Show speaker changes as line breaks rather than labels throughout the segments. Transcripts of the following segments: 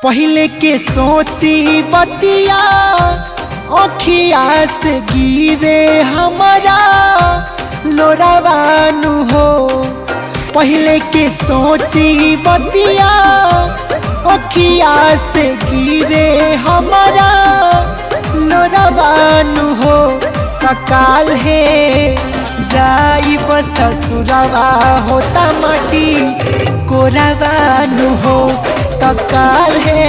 पहले के सोची बतिया अखिया से गिरे हमारा लोरावानु हो। पहले के सोची बतिया अखिया से गिरे हमारा लोरावानु हो। ककाल है जाइब ससुरवा होता माटी कोरावानु हो। ककाल है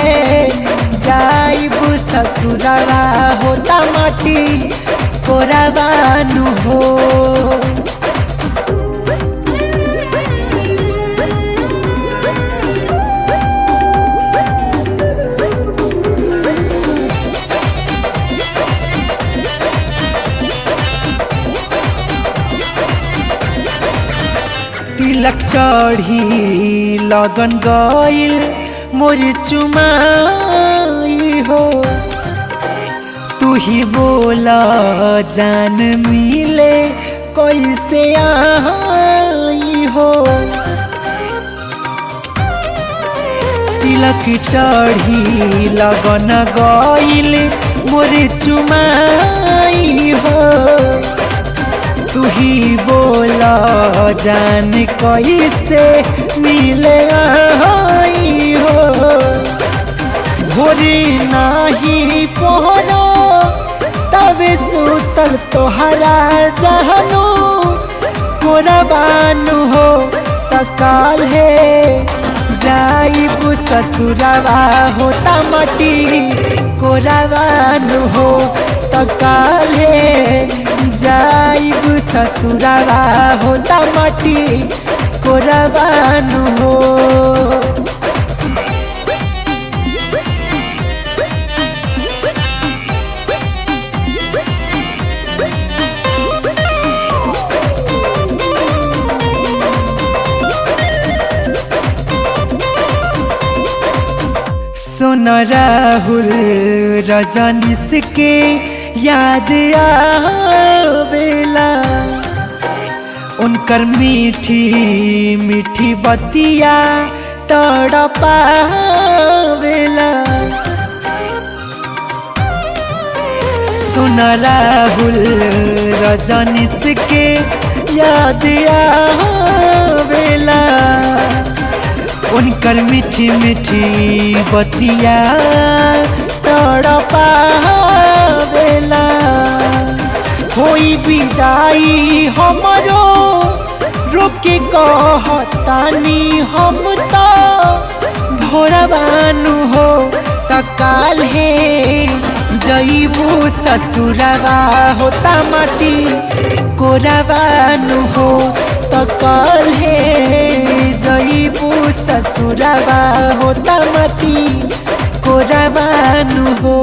जाइब ससुरवा होता माटी कोरावानु हो। तिलक चढ़ी लगन गइल मोरी चुमाई हो। तू ही बोला जान मिले कैसे आई हो। तिलक चढ़ी लगन गइल मोरी चुमाई हो। तू ही बोला जान कैसे मिले आई हो। भोरी नाही पहनो तब सुतल तोहरा जहनु कोरावानु हो। तकाल है जाइब ससुरवा होता माटी कोरावानु हो। तकाल है जाइब ससुरवा होता माटी कोरावानु हो। सुन राहुल रजनीश के याद आवेला। उनकर मीठी मीठी बतिया तड़पावेला। सुन राहुल रजनीश के याद आवेला। उनकर मीठी मीठी बतिया तड़पावेला। होई विदाई हमरो रोके कहतानी हम तो भोरवानु हो। तकाल है जइबू ससुरवा होता माटी कोरावानु हो। तकाल है जइबू ससुरवा होता माटी कोरावानु हो।